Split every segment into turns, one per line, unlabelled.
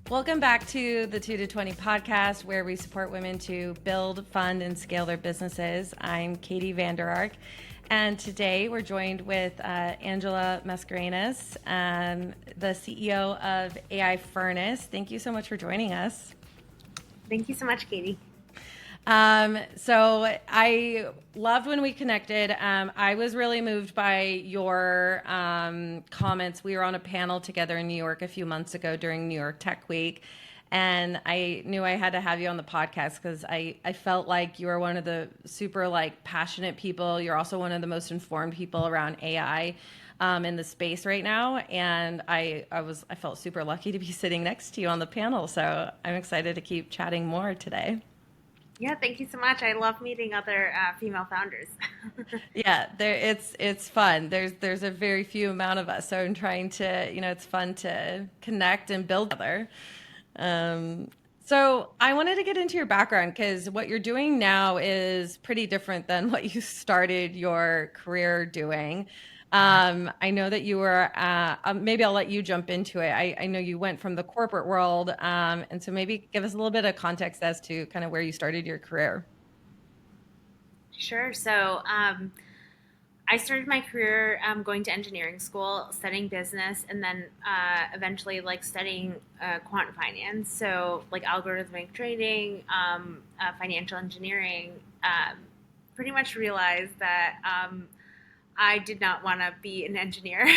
Welcome back to the 2 to 20 podcast, where we support women to build, fund, and scale their businesses. I'm Katie Vander Ark, and today we're joined with Angela Mascarenas, the CEO of AI Furnace. Thank you so much for joining us.
Thank you so much, Katie.
So I loved when we connected. I was really moved by your comments. We were on a panel together in New York a few months ago during New York Tech Week. And I knew I had to have you on the podcast because I felt like you were one of the super passionate people. You're also one of the most informed people around AI in the space right now. And I felt super lucky to be sitting next to you on the panel. So I'm excited to keep chatting more today.
Yeah, thank you so much. I love meeting other female founders.
Yeah, it's fun. There's a very few amount of us, so I'm trying to, it's fun to connect and build together. Um, so I wanted to get into your background because what you're doing now is pretty different than what you started your career doing. I know that you were, maybe I'll let you jump into it. I know you went from the corporate world, and so maybe give us a little bit of context as to kind of where you started your career.
Sure. So I started my career going to engineering school, studying business, and then eventually studying quant finance. So algorithmic trading, financial engineering. Pretty much realized that I did not want to be an engineer,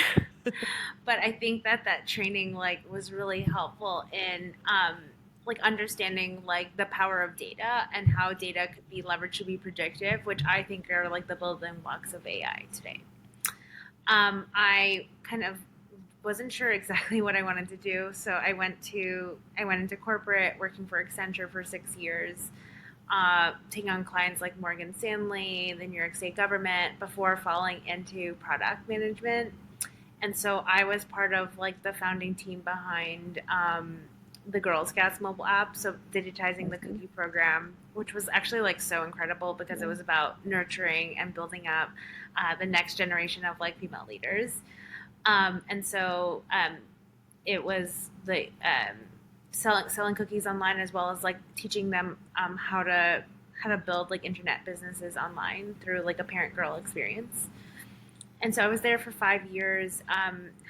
but I think that training was really helpful in understanding the power of data and how data could be leveraged to be predictive, which I think are the building blocks of AI today. I kind of wasn't sure exactly what I wanted to do, so I went into corporate, working for Accenture for 6 years, taking on clients like Morgan Stanley, the New York State government, before falling into product management. And so I was part of the founding team behind the Girl Scouts mobile app, so digitizing the cookie program, which was actually so incredible because it was about nurturing and building up the next generation of female leaders. And so it was the selling cookies online, as well as teaching them how to build internet businesses online through a parent girl experience. And so I was there for 5 years,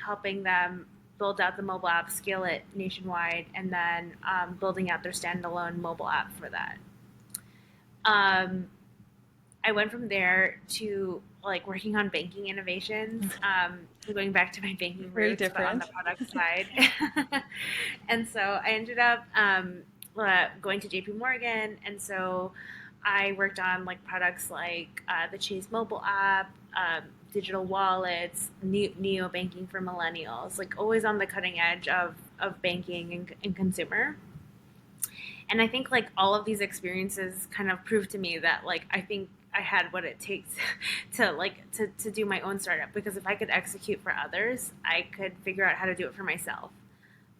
helping them build out the mobile app, scale it nationwide, and then building out their standalone mobile app for that. I went from there to working on banking innovations, going back to my banking
Very
roots, but on
different.
the product side. And so I ended up going to JP Morgan, and so I worked on products like the Chase mobile app, digital wallets, neo banking for millennials, always on the cutting edge of banking and consumer. And I think all of these experiences kind of proved to me that I think I had what it takes to do my own startup, because if I could execute for others, I could figure out how to do it for myself.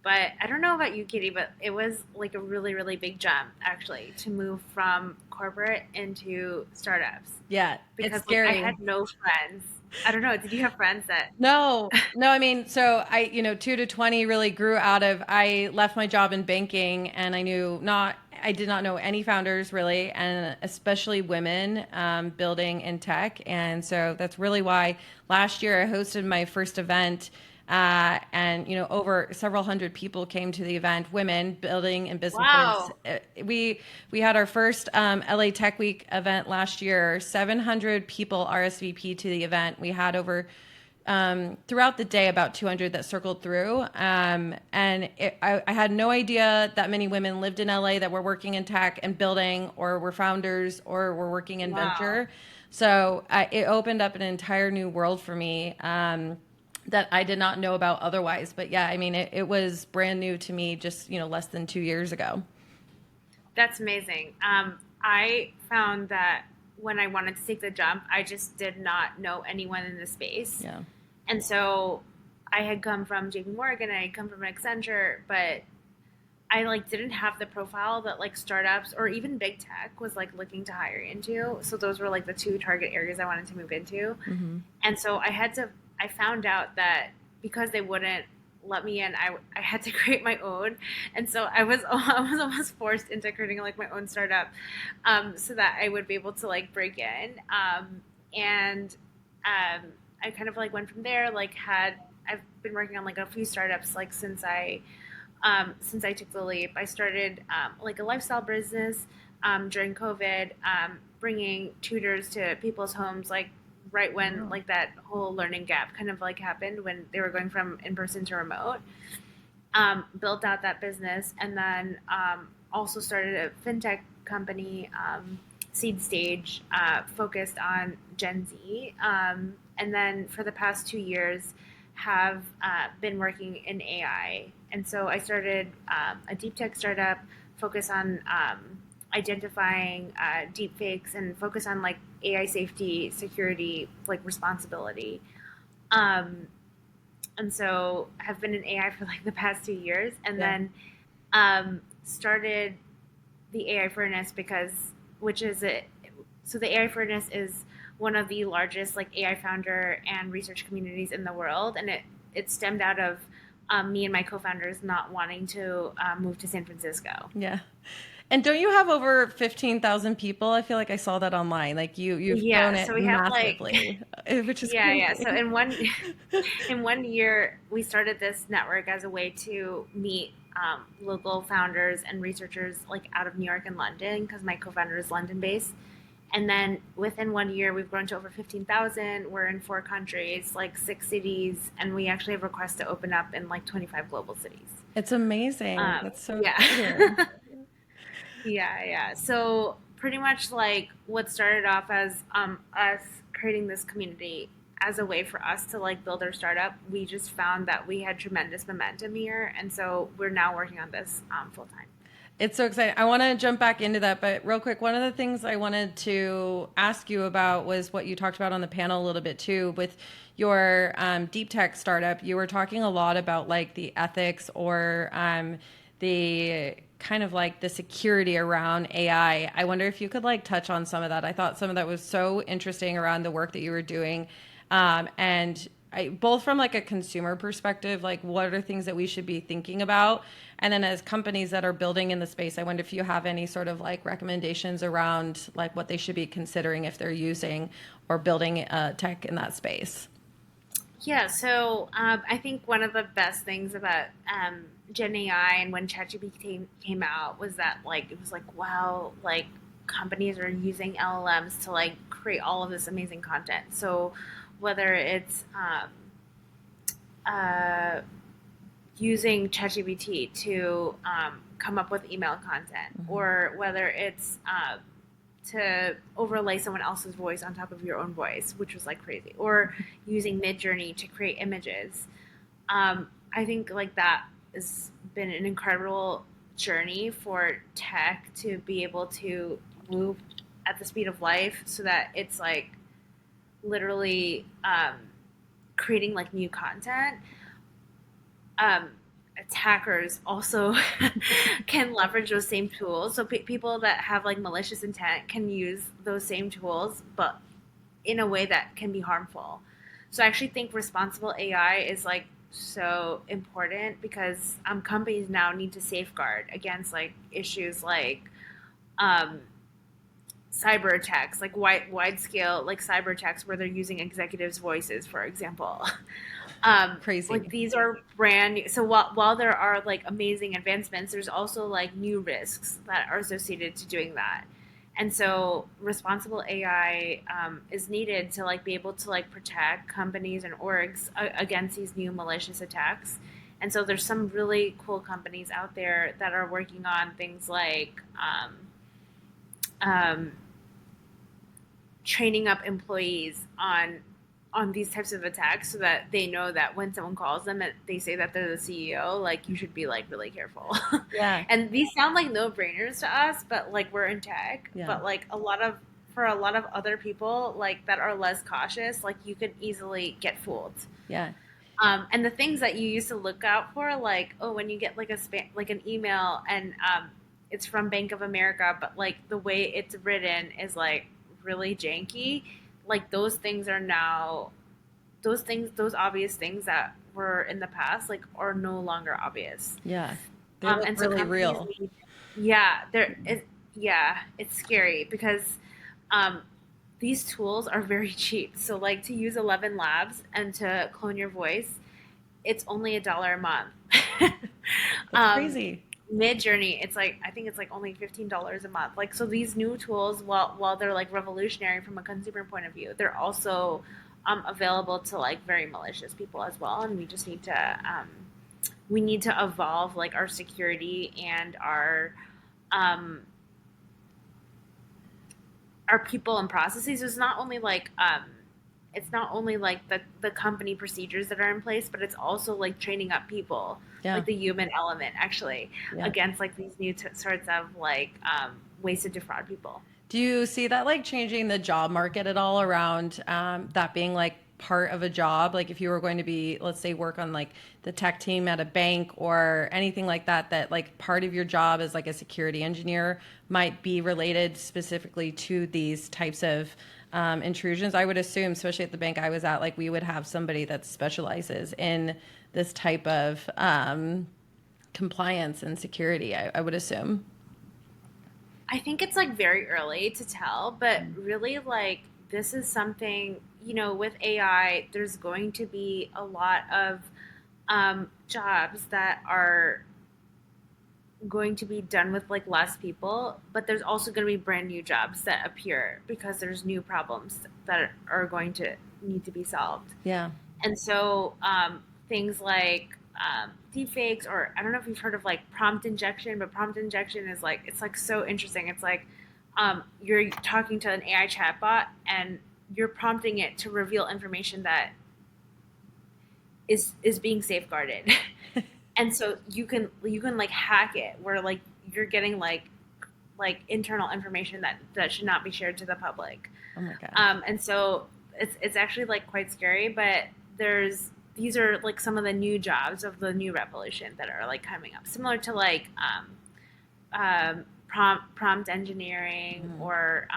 But I don't know about you, Katie, but it was a really, really big jump actually to move from corporate into startups.
Yeah, it's
Because I
scary.
had no friends. I don't know. Did you have friends that?
No, no, I mean, so 2 to 20 really grew out of, I left my job in banking and I did not know any founders really, and especially women building in tech. And so that's really why last year I hosted my first event. And over several hundred people came to the event, women building in businesses.
Wow.
We had our first LA Tech Week event last year. 700 people RSVP to the event. We had over throughout the day about 200 that circled through. I had no idea that many women lived in LA that were working in tech and building, or were founders, or were working in
Wow.
venture. So it opened up an entire new world for me. That I did not know about otherwise. But yeah, I mean, it was brand new to me just, less than 2 years ago.
That's amazing. I found that when I wanted to take the jump, I just did not know anyone in the space.
Yeah.
And so I had come from JP Morgan, I had come from Accenture, but I didn't have the profile that startups or even big tech was looking to hire into. So those were the two target areas I wanted to move into.
Mm-hmm.
And so I found out that because they wouldn't let me in, I had to create my own. And so I was almost forced into creating like my own startup, so that I would be able to like break in. And I kind of like went from there. I've been working on like a few startups like since I took the leap. I started like a lifestyle business during COVID, bringing tutors to people's homes, like right when
Wow.
like that whole learning gap kind of like happened when they were going from in person to remote. Built out that business, and then also started a fintech company, seed stage, focused on Gen Z. And then for the past 2 years, have been working in AI. And so I started a deep tech startup focused on identifying deep fakes and focus on like AI safety, security, like responsibility. Um, and so have been in AI for like the past 2 years, and
Yeah.
then started the AI Furnace because, which is it? So the AI Furnace is one of the largest like AI founder and research communities in the world, and it stemmed out of me and my co-founders not wanting to move to San Francisco.
Yeah. And don't you have over 15,000 people? I feel like I saw that online. Like you've grown
Yeah,
it
so we have like
massively, which is
yeah. So
crazy.
in 1 year, we started this network as a way to meet local founders and researchers like out of New York and London because my co-founder is London based. And then within 1 year, we've grown to over 15,000. We're in 4 countries, like 6 cities, and we actually have requests to open up in like 25 global cities.
It's amazing. That's so
Yeah.
exciting.
Yeah. So pretty much like what started off as us creating this community as a way for us to like build our startup, we just found that we had tremendous momentum here, and so we're now working on this full time.
It's so exciting. I want to jump back into that, but real quick, one of the things I wanted to ask you about was what you talked about on the panel a little bit too with your deep tech startup. You were talking a lot about like the ethics or the kind of like the security around AI. I wonder if you could like touch on some of that. I thought some of that was so interesting around the work that you were doing. And both from like a consumer perspective, like what are things that we should be thinking about? And then as companies that are building in the space, I wonder if you have any sort of like recommendations around like what they should be considering if they're using or building tech in that space.
Yeah, so I think one of the best things about Gen AI and when ChatGPT came out was that like it was like wow, like companies are using LLMs to like create all of this amazing content. So whether it's uh, using ChatGPT to come up with email content,
Mm-hmm.
or whether it's to overlay someone else's voice on top of your own voice, which was like crazy, or using Midjourney to create images. I think like that has been an incredible journey for tech to be able to move at the speed of life so that it's like literally creating like new content. um, Attackers also can leverage those same tools. So people that have like malicious intent can use those same tools, but in a way that can be harmful. So I actually think responsible AI is like so important because companies now need to safeguard against like issues like um, cyber attacks, like wide scale like cyber attacks where they're using executives' voices, for example. Like
Crazy.
these are brand new. So while there are like amazing advancements, there's also like new risks that are associated to doing that. And so responsible AI is needed to like be able to like protect companies and orgs against these new malicious attacks. And so there's some really cool companies out there that are working on things like um, training up employees on these types of attacks so that they know that when someone calls them and they say that they're the CEO, like you should be like really careful.
Yeah.
And these sound like no brainers to us, but like we're in tech,
Yeah.
but like for a lot of other people like that are less cautious, like you could easily get fooled.
Yeah.
And the things that you used to look out for, like oh, when you get like a spam, like an email, and it's from Bank of America, but like the way it's written is like really janky. Like those things are now those obvious things that were in the past like are no longer obvious.
Yeah. They look
And so
really
companies
real.
need, yeah, yeah, it's scary because um, these tools are very cheap. So like to use 11 Labs and to clone your voice, it's only $1 a month.
That's
um,
crazy.
Mid Journey, it's like I think it's like only $15 a month. Like so, these new tools, while they're like revolutionary from a consumer point of view, they're also available to like very malicious people as well. And we just need to we need to evolve like our security and um, our people and processes. It's not only like the company procedures that are in place, but it's also like training up people,
Yeah.
like the human element actually,
Yeah.
against like these new sorts of like ways to defraud people.
Do you see that like changing the job market at all around that being like part of a job? Like if you were going to be, let's say, work on like the tech team at a bank or anything like that, that like part of your job as like a security engineer might be related specifically to these types of intrusions. I would assume, especially at the bank I was at, like we would have somebody that specializes in this type of compliance and security, I would assume.
I think it's like very early to tell, but really like this is something, with AI, there's going to be a lot of jobs that are going to be done with like less people, but there's also going to be brand new jobs that appear because there's new problems that are going to need to be solved.
Yeah.
And so things like deepfakes, or I don't know if you've heard of like prompt injection, but prompt injection is like, it's like so interesting. It's like you're talking to an AI chatbot and you're prompting it to reveal information that is being safeguarded. And so you can like hack it where like you're getting like internal information that should not be shared to the public.
Oh my gosh.
And so it's actually like quite scary, but there's these are like some of the new jobs of the new revolution that are like coming up, similar to like prompt engineering
Mhm.
or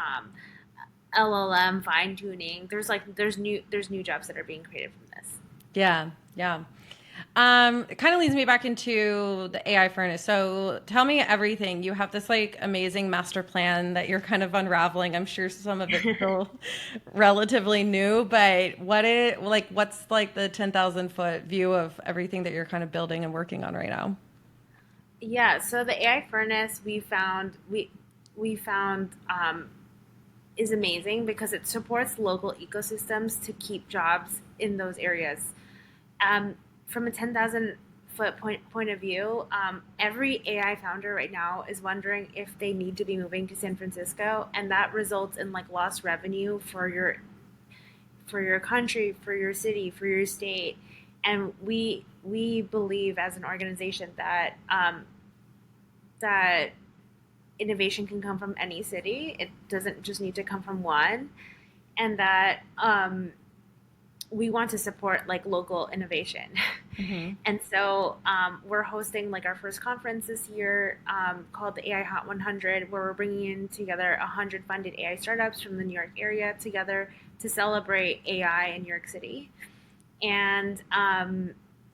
LLM fine tuning. There's new jobs that are being created from this.
Yeah, yeah. It kind of leads me back into the AI furnace. So tell me everything. You have this like amazing master plan that you're kind of unraveling. I'm sure some of it's still relatively new, but what's like the 10,000 foot view of everything that you're kind of building and working on right now?
Yeah, so the AI furnace we found is amazing because it supports local ecosystems to keep jobs in those areas. From a 10,000 foot point of view, every AI founder right now is wondering if they need to be moving to San Francisco, and that results in like lost revenue for your country, for your city, for your state. And we believe as an organization that innovation can come from any city. It doesn't just need to come from one, and that we want to support like local innovation.
Hmm.
And so we're hosting like our first conference this year called the AI Hot 100, where we're bringing in together 100 funded AI startups from the New York area together to celebrate AI in New York City. And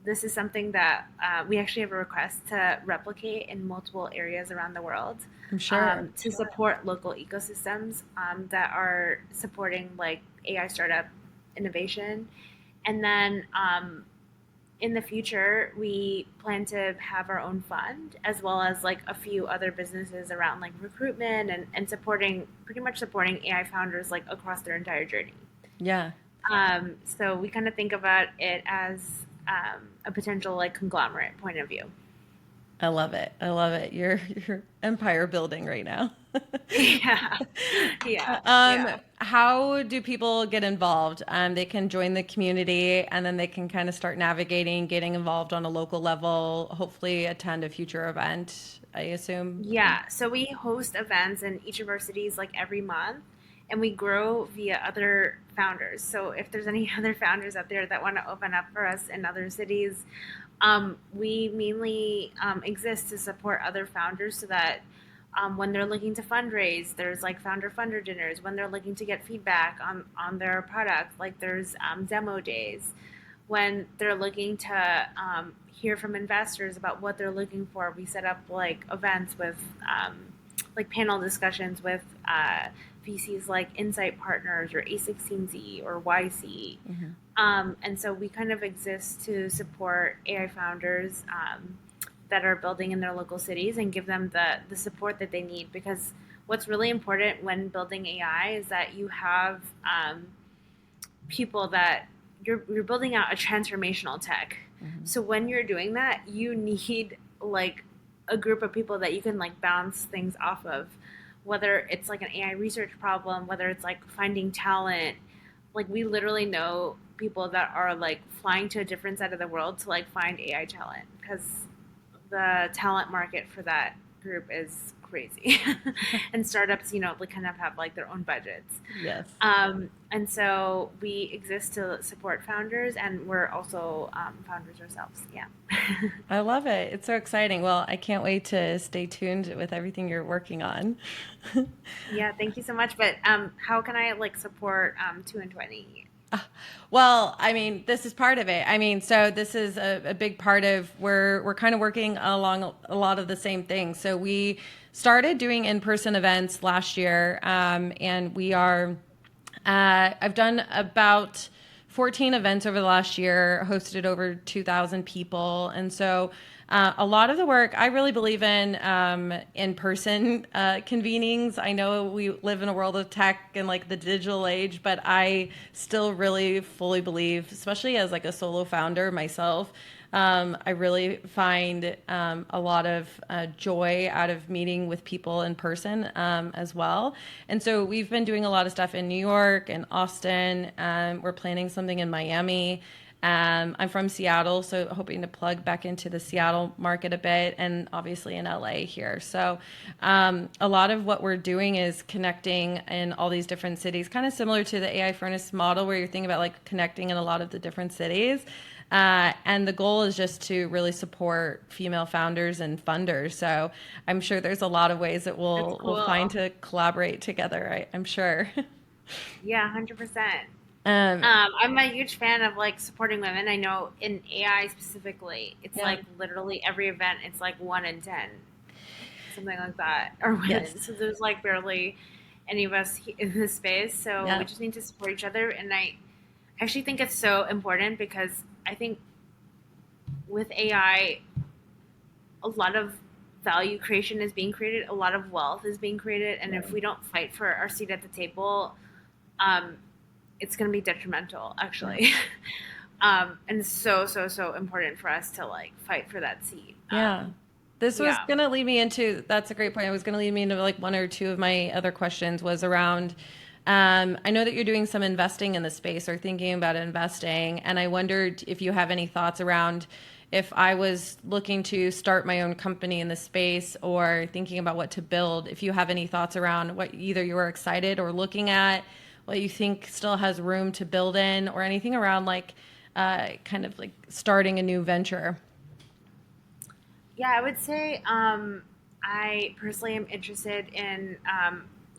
this is something that we actually have a request to replicate in multiple areas around the world
I'm sure.
to support local ecosystems that are supporting like AI startup innovation. And then in the future, we plan to have our own fund as well as like a few other businesses around like recruitment and supporting pretty much supporting AI founders like across their entire journey.
Yeah.
So we kind of think about it as a potential like conglomerate point of view.
I love it. I love it. You're empire building right now.
Yeah, yeah,
Um,
yeah.
how do people get involved? They can join the community and then they can kind of start navigating, getting involved on a local level, hopefully attend a future event, I assume.
Yeah, so we host events in each of our cities like every month, and we grow via other founders. So if there's any other founders out there that want to open up for us in other cities, we mainly exist to support other founders so that when they're looking to fundraise, there's like founder dinners. When they're looking to get feedback on their product, like there's demo days. when they're looking to hear from investors about what they're looking for, we set up like events with like panel discussions with VCs like Insight Partners or A16Z or YC.
Hmm.
And so we kind of exist to support AI founders that are building in their local cities and give them the support that they need. Because what's really important when building AI is that you have people that you're building out a transformational tech.
Hmm.
So when you're doing that, you need like a group of people that you can like bounce things off of, whether it's like an AI research problem, whether it's like finding talent. Like we literally know people that are like flying to a different side of the world to like find AI talent because the talent market for that group is crazy. And startups, like kind of have like their own budgets.
Yes.
And so we exist to support founders, and we're also founders ourselves. Yeah.
I love it. It's so exciting. Well, I can't wait to stay tuned with everything you're working on.
Yeah. Thank you so much. But how can I like support 2 and 20?
Well, I mean, this is part of it. I mean, so this is a big part of where we're kind of working along a lot of the same things. So we started doing in-person events last year, and we are. I've done about 14 events over the last year, hosted over 2,000 people, and so a lot of the work I really believe in person convenings. I know we live in a world of tech and like the digital age, but I still really fully believe, especially as like a solo founder myself, I really find a lot of joy out of meeting with people in person as well. And so we've been doing a lot of stuff in New York and Austin. We're planning something in Miami. I'm from Seattle, so hoping to plug back into the Seattle market a bit, and obviously in LA here. So a lot of what we're doing is connecting in all these different cities, kind of similar to the AI Furnace model, where you're thinking about like connecting in a lot of the different cities. And the goal is just to really support female founders and funders. So I'm sure there's a lot of ways that
That's
we'll find
cool.
to collaborate together. I'm sure.
Yeah, 100%.
um,
I'm a huge fan of like supporting women. I know in AI specifically, it's
yeah.
like literally every event, it's like 1 in 10, something like that, are women.
Yes.
So there's like barely any of us in this space. So we
Yeah.
just need to support each other. And I actually think it's so important because I think with AI, a lot of value creation is being created, a lot of wealth is being created. And
Yeah.
if we don't fight for our seat at the table, um, it's going to be detrimental,
Yeah.
actually. And so important for us to like fight for that seat.
Yeah. This was
Yeah.
going to lead me into, that's a great point. It was going to lead me into like one or two of my other questions was around, I know that you're doing some investing in the space or thinking about investing. And I wondered if you have any thoughts around if I was looking to start my own company in the space or thinking about what to build, if you have any thoughts around what either you were excited or looking at, what you think still has room to build in, or anything around like kind of like starting a new venture.
Yeah, I would say I personally am interested in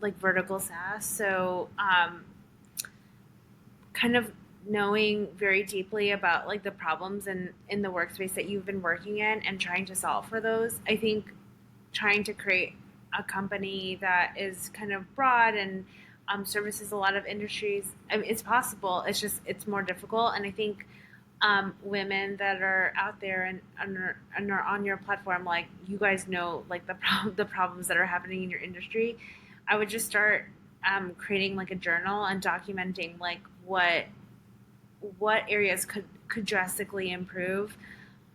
like vertical SaaS. So kind of knowing very deeply about like the problems in the workspace that you've been working in and trying to solve for those. I think trying to create a company that is kind of broad and services a lot of industries. I mean, it's possible. It's more difficult, and I think women that are out there and are on your platform, like you guys know, like the problems that are happening in your industry. I would just start creating like a journal and documenting like what areas could drastically improve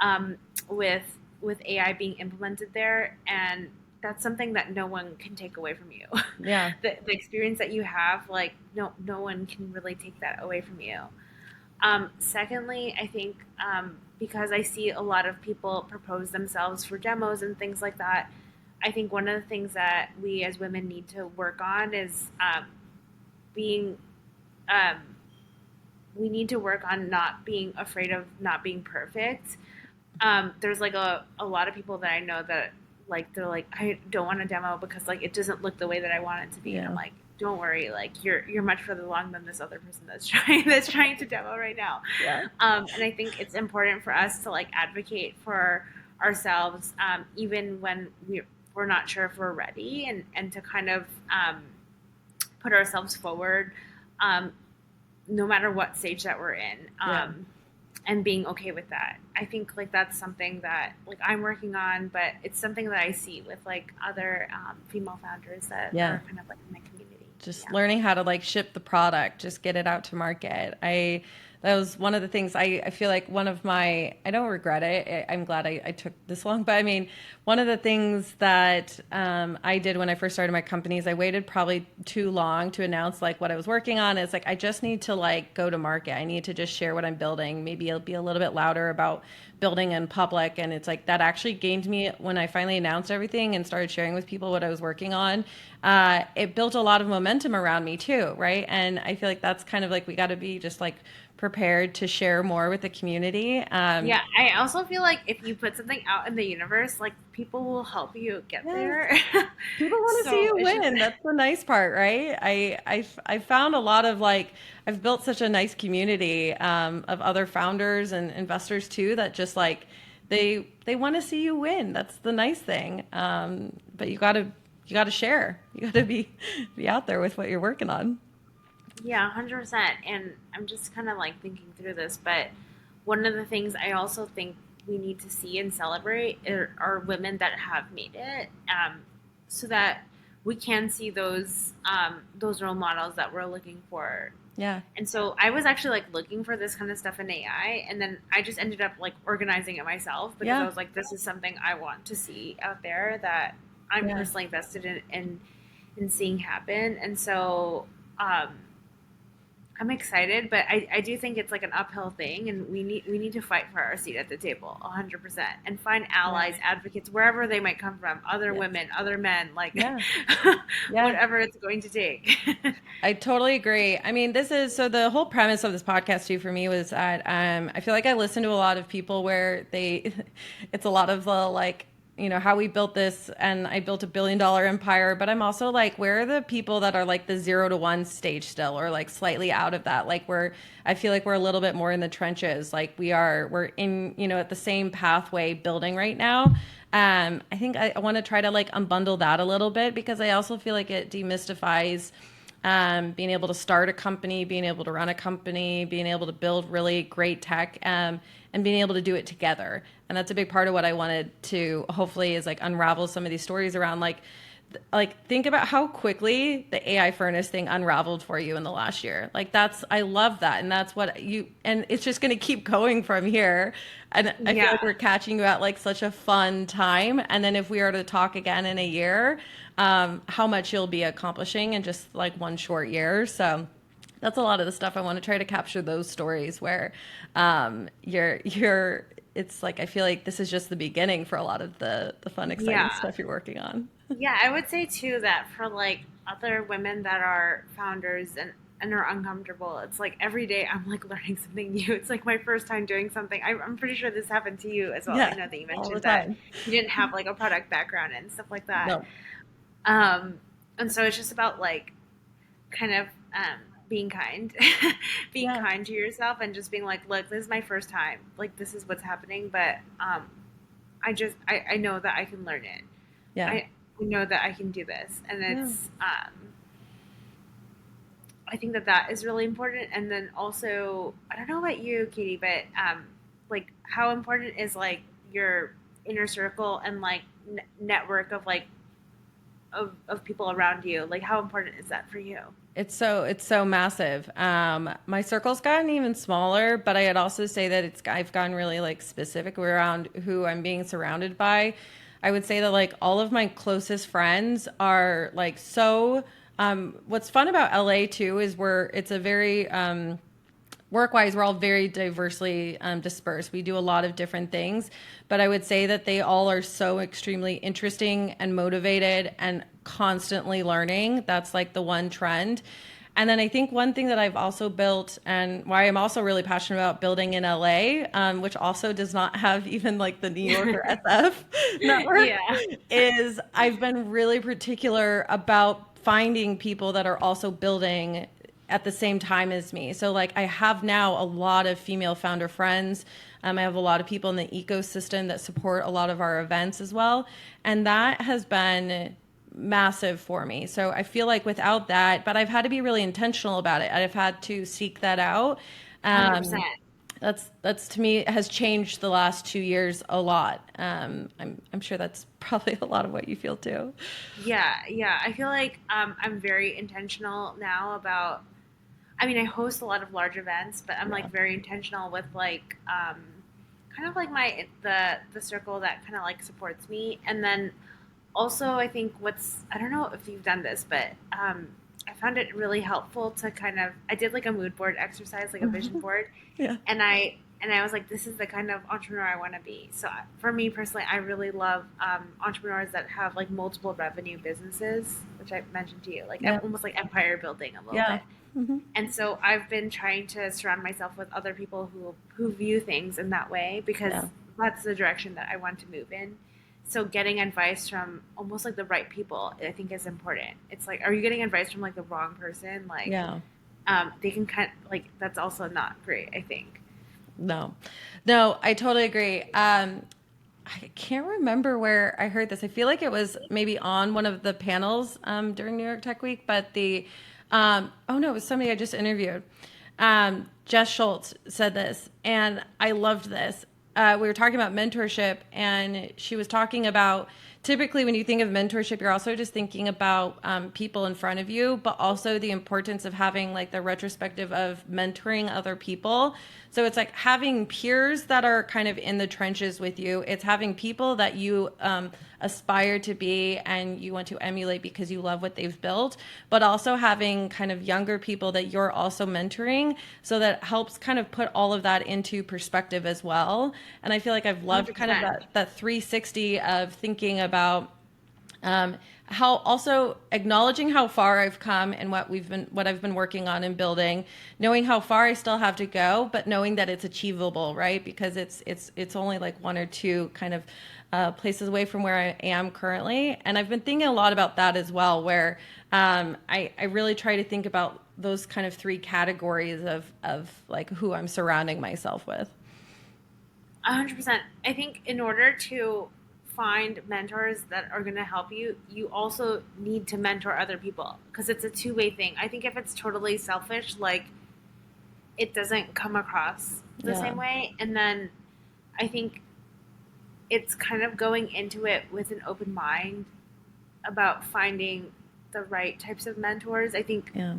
um, with with AI being implemented there, and that's something that no one can take away from you.
Yeah.
The experience that you have, like no one can really take that away from you. Secondly, I think because I see a lot of people propose themselves for demos and things like that, I think one of the things that we as women need to work on is being um, we need to work on not being afraid of not being perfect. There's like a lot of people that I know that like they're like I don't want a demo because like it doesn't look the way that I want it to be, and I'm
Yeah.
like don't worry, like you're much further along than this other person that's trying to demo right now.
Yeah.
And I think it's important for us to like advocate for ourselves, even when we're not sure if we're ready, and to kind of put ourselves forward, um, no matter what stage that we're in.
Yeah.
And being okay with that. I think like that's something that like I'm working on, but it's something that I see with like other female founders that
Yeah.
are kind of like in my community.
Just
Yeah.
learning how to like ship the product, just get it out to market. That was one of the things I feel like one of my, I don't regret it. I'm glad I took this long, but I mean, one of the things that I did when I first started my company is I waited probably too long to announce like what I was working on. It's like, I just need to like go to market. I need to just share what I'm building. Maybe it'll be a little bit louder about building in public. And it's like, that actually gained me when I finally announced everything and started sharing with people what I was working on. It built a lot of momentum around me too, right? And I feel like that's kind of like we got to be just like prepared to share more with the community.
Yeah, I also feel like if you put something out in the universe, like people will help you get
Yes,
there.
people want to see
So
you
it's just
win. That's the nice part, right? I found a lot of like I've built such a nice community of other founders and investors too that just like they want to see you win. That's the nice thing. But you gotta share. You gotta be out there with what you're working on.
yeah, 100%. And I'm just kind of like thinking through this, but one of the things I also think we need to see and celebrate are women that have made it, so that we can see those role models that we're looking for.
Yeah,
And so I was actually like looking for this kind of stuff in AI, and then I just ended up like organizing it myself because I
yeah,
was like, this is something I want to see out there that I'm
yeah.
personally invested in seeing happen. And so um, I'm excited, but I do think it's like an uphill thing, and we need to fight for our seat at the table, 100%, and find
Yeah.
allies, advocates, wherever they might come from, other
Yes.
women, other men, like
Yeah. Yeah.
whatever it's going to take.
I totally agree. I mean, this is so the whole premise of this podcast too for me was that I feel like I listen to a lot of people where they it's a lot of the like how we built this and I built $1 billion empire, but I'm also like where are the people that are like the 0 to 1 stage still or like slightly out of that, like I feel like we're a little bit more in the trenches, like we're in at the same pathway building right now. I think I want to try to like unbundle that a little bit because I also feel like it demystifies being able to start a company, being able to run a company, being able to build really great tech, and being able to do it together. And that's a big part of what I wanted to hopefully is like unravel some of these stories around like think about how quickly the AI furnace thing unraveled for you in the last year. Like I love that. And that's what and it's just going to keep going from here. And I feel
Yeah.
like we're catching you at like such a fun time. And then if we are to talk again in a year, how much you'll be accomplishing in just like one short year. So that's a lot of the stuff I want to try to capture those stories where you're it's like I feel like this is just the beginning for a lot of the fun, exciting
Yeah.
stuff you're working on.
Yeah, I would say too that for like other women that are founders and are uncomfortable, it's like every day I'm like learning something new. It's like my first time doing something. I'm pretty sure this happened to you as well. I
Yeah,
know that you
all the
mentioned that
time.
you didn't have like a product background and stuff like that.
No.
Um, and so it's just about like kind of being kind, being
Yeah.
kind to yourself, and just being like, look, this is my first time. Like this is what's happening, but I know that I can learn it.
Yeah.
I know that I can do this, and
Yeah.
it's I think that that is really important. And then also, I don't know about you, Katie, but like how important is like your inner circle and like network of like of people around you? Like how important is that for you?
It's so massive. My circle's gotten even smaller, but I'd also say that I've gotten really like specific around who I'm being surrounded by. I would say that like all of my closest friends are like so. What's fun about LA too is it's a very work-wise, we're all very diversely dispersed. We do a lot of different things, but I would say that they all are so extremely interesting and motivated and constantly learning. That's like the one trend. And then I think one thing that I've also built and why I'm also really passionate about building in LA, which also does not have even like the New York or SF network,
Yeah.
is I've been really particular about finding people that are also building at the same time as me. So like I have now a lot of female founder friends. I have a lot of people in the ecosystem that support a lot of our events as well. And that has been massive for me. So I feel like without that, but I've had to be really intentional about it. I've had to seek that out.
100%.
That's to me has changed the last 2 years a lot. I'm sure that's probably a lot of what you feel too.
Yeah, yeah. I feel like I'm very intentional now about. I mean, I host a lot of large events, but I'm
Yeah.
like very intentional with like kind of like my the circle that kind of like supports me, and then also I think what's I don't know if you've done this, but I found it really helpful to kind of I did like a mood board exercise, like a vision board,
Yeah.
and I was like, this is the kind of entrepreneur I want to be. So for me personally, I really love entrepreneurs that have like multiple revenue businesses, which I mentioned to you, like
Yeah.
almost like empire building a little
Yeah.
bit. And so I've been trying to surround myself with other people who view things in that way because
Yeah.
that's the direction that I want to move in. So getting advice from almost like the right people, I think is important. It's like, are you getting advice from like the wrong person? Like,
Yeah.
they can kind like that's also not great. I think.
No, no, I totally agree. I can't remember where I heard this. I feel like it was maybe on one of the panels during New York Tech Week, but oh no, it was somebody I just interviewed. Jess Schultz said this, and I loved this. We were talking about mentorship, and she was talking about typically when you think of mentorship, you're also just thinking about people in front of you, but also the importance of having like the retrospective of mentoring other people. So it's like having peers that are kind of in the trenches with you. It's having people that you aspire to be and you want to emulate because you love what they've built, but also having kind of younger people that you're also mentoring. So that helps kind of put all of that into perspective as well. And I feel like I've loved kind of
100%.
that 360 of thinking about how also acknowledging how far I've come and what I've been working on and building, knowing how far I still have to go, but knowing that it's achievable, right? Because it's only like one or two kind of places away from where I am currently, and I've been thinking a lot about that as well. Where I really try to think about those kind of three categories of like who I'm surrounding myself with.
100%. I think in order to find mentors that are going to help you, you also need to mentor other people because it's a two-way thing. I think if it's totally selfish, like it doesn't come across the
Yeah.
same way. And then I think it's kind of going into it with an open mind about finding the right types of mentors. I think
Yeah.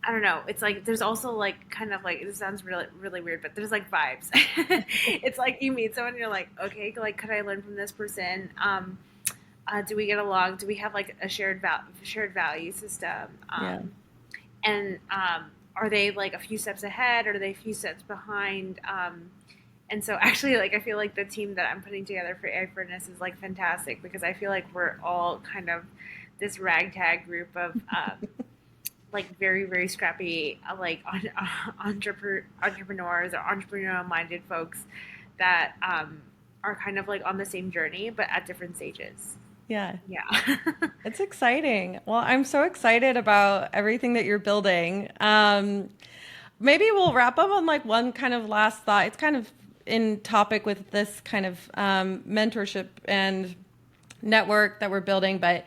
I don't know. It's like there's also like kind of like this sounds really really weird, but there's like vibes. It's like you meet someone, and you're like, okay, like could I learn from this person? Do we get along? Do we have like a shared value system?
Yeah.
And are they like a few steps ahead, or are they a few steps behind? And so actually, like I feel like the team that I'm putting together for AI Furnace is like fantastic because I feel like we're all kind of this ragtag group of like very very scrappy entrepreneurs or entrepreneurial minded folks that are kind of like on the same journey but at different stages.
Yeah.
Yeah.
It's exciting. Well, I'm so excited about everything that you're building. Maybe we'll wrap up on like one kind of last thought. It's kind of in topic with this kind of mentorship and network that we're building. But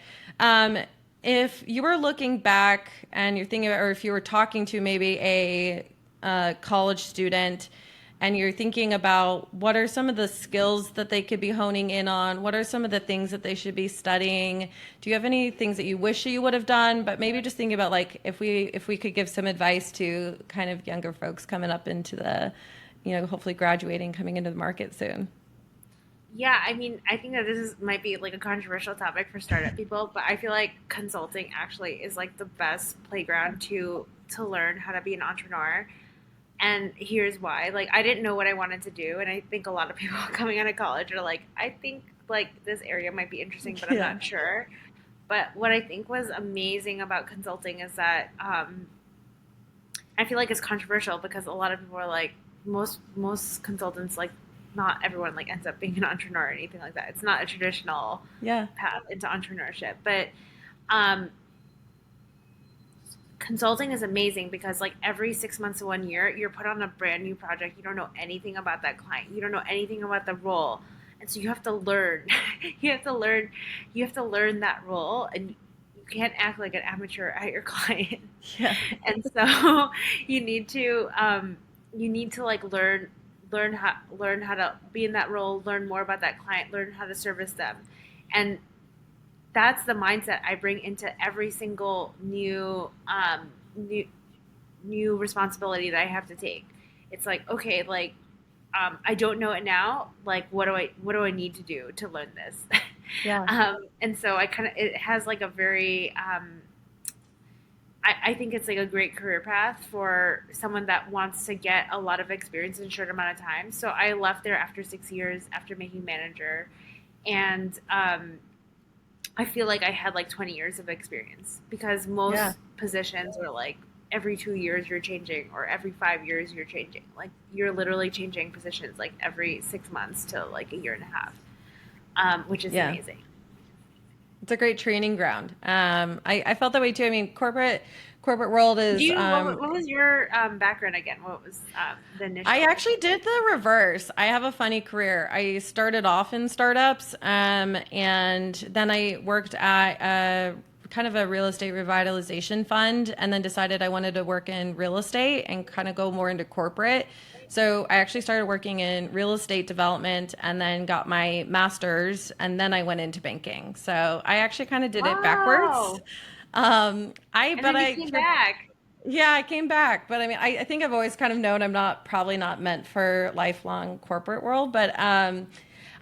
if you were looking back and you're thinking, or if you were talking to maybe a college student and you're thinking about what are some of the skills that they could be honing in on, what are some of the things that they should be studying, do you have any things that you wish you would have done? But maybe just thinking about like if we could give some advice to kind of younger folks coming up into the, hopefully graduating, coming into the market soon.
Yeah, I mean, I think that might be like a controversial topic for startup people, but I feel like consulting actually is like the best playground to learn how to be an entrepreneur. And here's why. Like I didn't know what I wanted to do, and I think a lot of people coming out of college are like, I think like this area might be interesting, but I'm
Yeah.
not sure. But what I think was amazing about consulting is that I feel like it's controversial because a lot of people are like most consultants like not everyone like ends up being an entrepreneur or anything like that. It's not a traditional
Yeah.
path into entrepreneurship, but Um, Consulting is amazing because like every 6 months to 1 year, you're put on a brand new project. You don't know anything about that client. You don't know anything about the role. And so you have to learn. you have to learn you have to learn that role, and you can't act like an amateur at your client.
Yeah.
And so you need to like learn how to be in that role, learn more about that client, learn how to service them. And that's the mindset I bring into every single new responsibility that I have to take. It's like, okay, like I don't know it now. Like, what do I need to do to learn this?
Yeah.
And so it has like a very I think it's like a great career path for someone that wants to get a lot of experience in a short amount of time. So I left there after 6 years after making manager, and I feel like I had like 20 years of experience because
Yeah.
most positions are like every 2 years you're changing, or every 5 years you're changing. Like you're literally changing positions like every 6 months to like a year and a half, which is
Yeah.
amazing.
It's a great training ground. I felt that way too. I mean, corporate world is,
What was your background again? What was the
I
initial?
actually did the reverse. I have a funny career. I started off in startups, and then I worked at a kind of a real estate revitalization fund, and then decided I wanted to work in real estate and kind of go more into corporate. So I actually started working in real estate development and then got my master's, and then I went into banking. So I actually kind of did it backwards.
Wow! And
But
then you
I
came
kept
back.
yeah, I came back, but I mean, I think I've always kind of known I'm not probably not meant for lifelong corporate world, but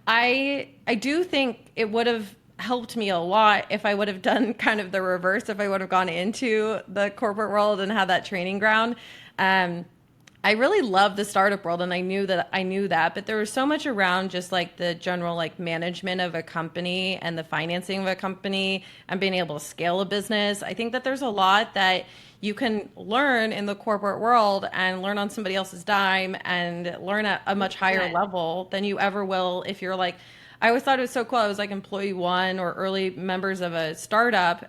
I do think it would have helped me a lot if I would have done kind of the reverse, if I would have gone into the corporate world and had that training ground. Um, I really love the startup world, and I knew that, but there was so much around just like the general like management of a company and the financing of a company and being able to scale a business. I think that there's a lot that you can learn in the corporate world and learn on somebody else's dime and learn at a much higher
100%.
level than you ever will if you're like I always thought it was so cool. I was like employee one or early members of a startup,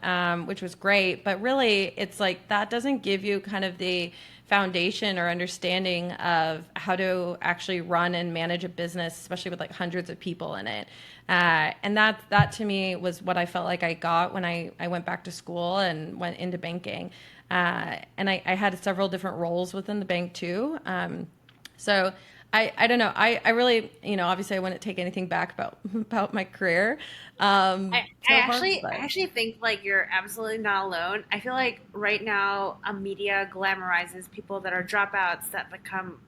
which was great. But really, it's like that doesn't give you kind of the foundation or understanding of how to actually run and manage a business, especially with like hundreds of people in it. And that to me was what I felt like I got when I went back to school and went into banking. And I had several different roles within the bank too. So I don't know. I really, obviously I wouldn't take anything back about about my career so far,
I
but
actually think like you're absolutely not alone. I feel like right now, media glamorizes people that are dropouts that become.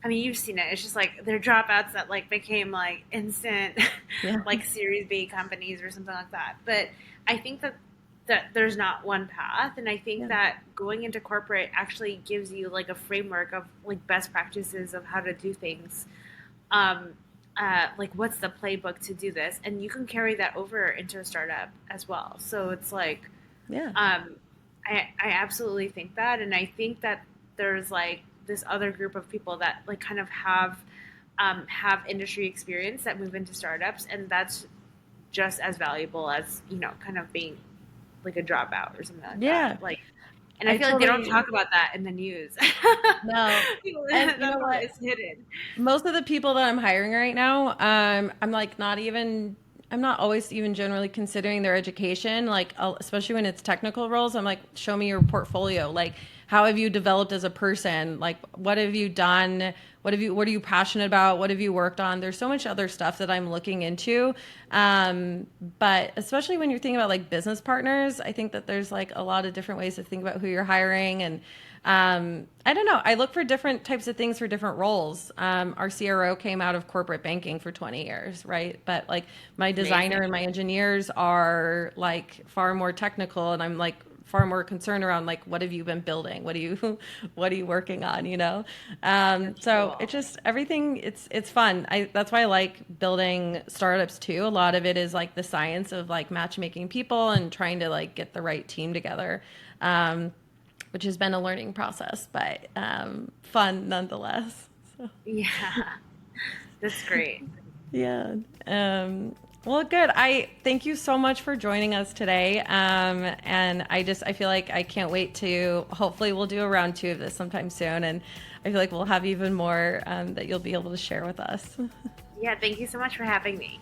I mean, you've seen it. It's just like they're dropouts that like became like instant,
yeah,
like Series B companies or something like that. But I think that there's not one path, and I think
yeah,
that going into corporate actually gives you like a framework of like best practices of how to do things, um, like what's the playbook to do this, and you can carry that over into a startup as well. So it's like
yeah,
um, I absolutely think that, and I think that there's like this other group of people that like kind of have industry experience that move into startups, and that's just as valuable as kind of being like a dropout or something like that.
yeah.
Like, and I
I
feel like they don't
totally
talk about that in the news.
no. And you
That
know
part
what?
is hidden.
Most of the people that I'm hiring right now, I'm like not even, I'm not always even generally considering their education, like especially when it's technical roles. I'm like, show me your portfolio. Like, how have you developed as a person? Like, what have you done? What are you passionate about? What have you worked on? There's so much other stuff that I'm looking into. But especially when you're thinking about like business partners, I think that there's like a lot of different ways to think about who you're hiring and I don't know. I look for different types of things for different roles. Our CRO came out of corporate banking for 20 years, right? But like my designer
Amazing.
and my engineers are like far more technical, and I'm like far more concerned around like what have you been building? What are you what are you working on?
That's
So
cool.
it's just everything. It's fun. That's why I like building startups too. A lot of it is like the science of like matchmaking people and trying to like get the right team together. Um, which has been a learning process, but fun nonetheless. So,
Yeah, that's great.
yeah. Um, Well, good. I thank you so much for joining us today. And I feel like I can't wait to, hopefully we'll do a round two of this sometime soon. And I feel like we'll have even more that you'll be able to share with us.
Yeah, thank you so much for having me.